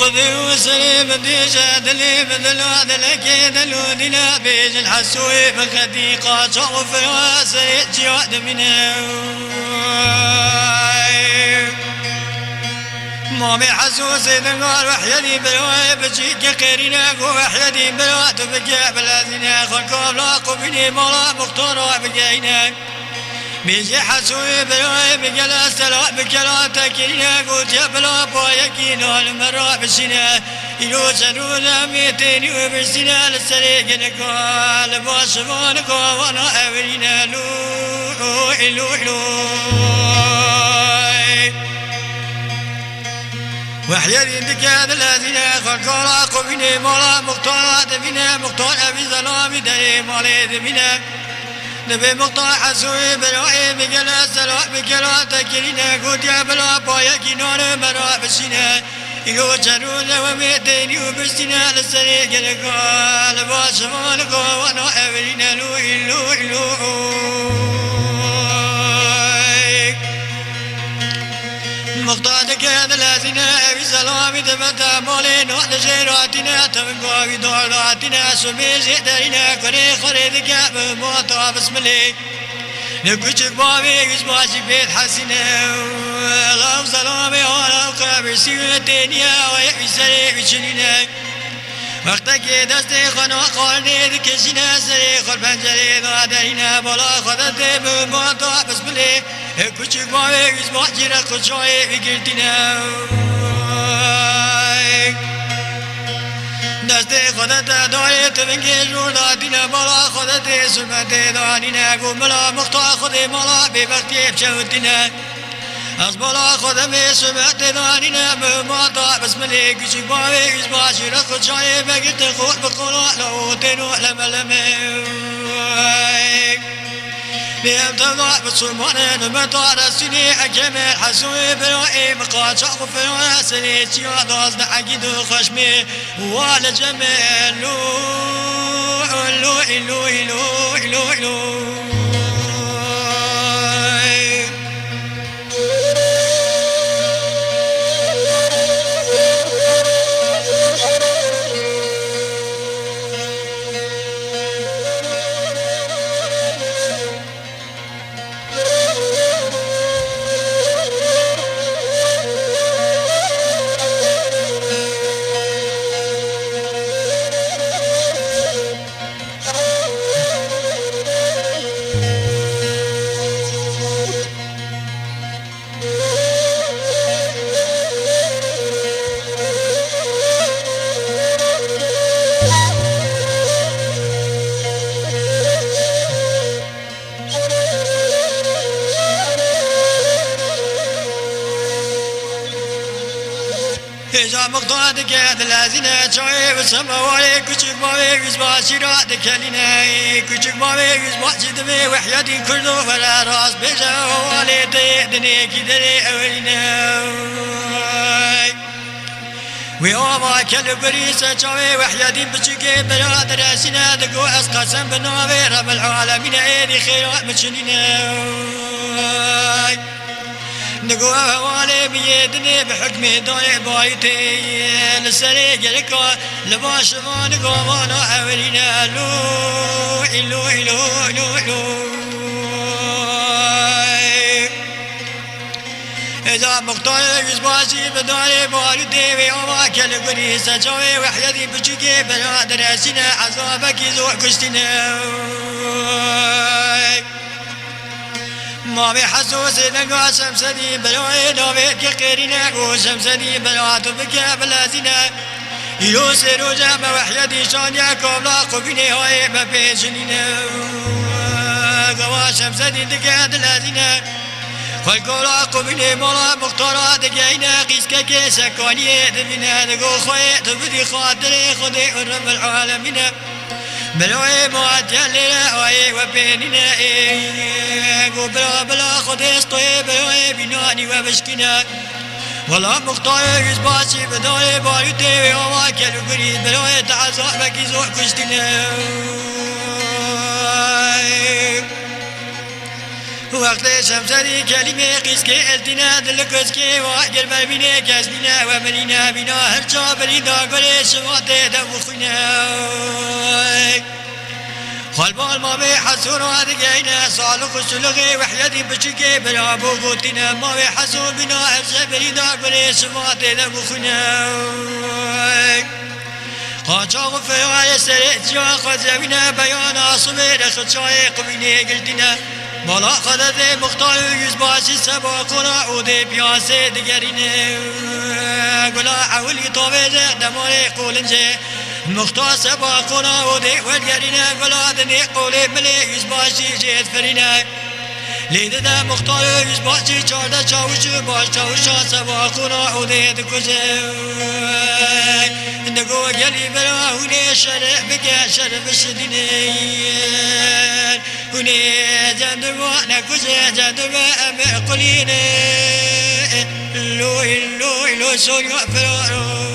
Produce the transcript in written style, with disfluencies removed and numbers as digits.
خذي وسري بديجة دلي بدلو دلكي دلو دلا بيج الحسوي بخدي قاطع وفراسي جواد منه مامي حسوسي دنقار وحيدي بلوي بجيك قيرينا وحيدي بلوي تبقى بلازينا خلقوا لاقوا بني مولا مختار بقينا بيجي حسوي بلوي بقلا سلا بقلا تكينا قلت يا بلا بايكينا المرا بسنا يلو جنونا ميتيني وبسنا للسريق نقال باشمانك وانا أولينا لو إلو إلو وحيدي دكاد الذين خلقوا لاقوا بني مولا مختار بنا مختار في ظلام دري مالي بنا نبي مقطع حسوي بلوي بقلا سلا بقلا تكرينا قلت يا بلا بايكي نار مرا بسنا يلو جنونا وميتيني وبسنا للسريق نقال باشمانك وانا أولينا لو إلو إلو مقطعك هذا الذين أبي سلامي دمتا مولين وحد جيراتنا تبقى دوراتنا سمي زيدنا كري خريدك بموتا بسم الله نكوشك بابي كسباشي بيت حسنا لو سلامي ولو قابل سيوة الدنيا ويحبي سريع بشنينا وقتك دستي خانو قارني دكشنا سريع خل بنجري دادرينا بلا خدت بموتا بسم الله küçük mavi yüz bahçede kuşayı fikirtine deste kudete dahi tübünge jurdatine bala kudete sümete danine kumla muhta kude mala bebekti hepçevtine az bala kudeme sümete danine mümmata bismillah küçük mavi yüz bahçede kuşayı bekirti kut bukula lautenu lemeleme بيبتضع بصرمان بطار السني أكمل حسوي بلوئي مقاطع وفلوها سني تيوض أصد عقيد خشمي وعلى جمال لو لو لو لو لو لو مقطعك هذا الذين شوي وسماوي كشك ماوي يسمع شراء دكالينا كشك ماوي يسمع جدمي وحياتي كله فلا راس بيجا ووالي تيدني كدري أولينا ويوما كل بريسة شوي وحياتي بشكي بلاد راسنا دقو أسقاسم بنوابي رب العالمين عيدي خيرات مشنينا نقوى هوالي بيدني بحكم داي بايتي لسريق لكا لباشمان قوانا أولينا لو إلو إلو إلو إلو إذا مقطع يزباشي بداري بالدي ويوما كل قريسة جوي وحيدي بجيكي بلاد راسنا عذابك يزوع كشتنا ما بحسوس نقا شمسدي بلوي نوبيك قيرنا وشمسدي بلوات بك بلازنا يلو سيرو جاب وحيدي شان يعقوب لاقو بني هاي ببيجنينا قوا شمسدي دقات لازنا خلقو لاقو بني مولا مختارا دقاينا قيسكا كيسا كوني دبنا دقو خوي تبدي خاطري خدي رب العالمين بلوي معجل لهوي وبيننا قبلا بلا خديس طيب بلوي بناني وبشكنا والله مختار يزباشي بدوي بايوتي وما كلو قريب بلوي تعزق بكي زوح كشتنا وقت شمسدی کلمه قیس که التنا دل کس که واجر بربینه کس دینا و ملینا بینا هر چا بریدا گره شمات دو خوینا خالبال ما به حسور وادقينا صالق السلغي وحيدي بشكي بلا بوغوتنا ما به حسور بنا هرسه بريدا قولي سمات لبخنا قاچاق فيغاية سريت جا خزبنا بيانا صبير خدشاي قبيني قلتنا بالا خدد مختار يزباشي سباقنا عودي بياسي دقرينا قلا حولي طويزة دماري قولنجي مختار سباقنا ودي والقرينا قلادني قولي ملي يزباشي جيت فرينا ليد دا مختار يزباشي چاردا چاوش باش چاوشا سباقنا ودي دكوزي نقو قلي بلا هوني شرع بكا شرع بشديني هوني جندوا نكوزي جندوا أمي قليني لو سوي فرارو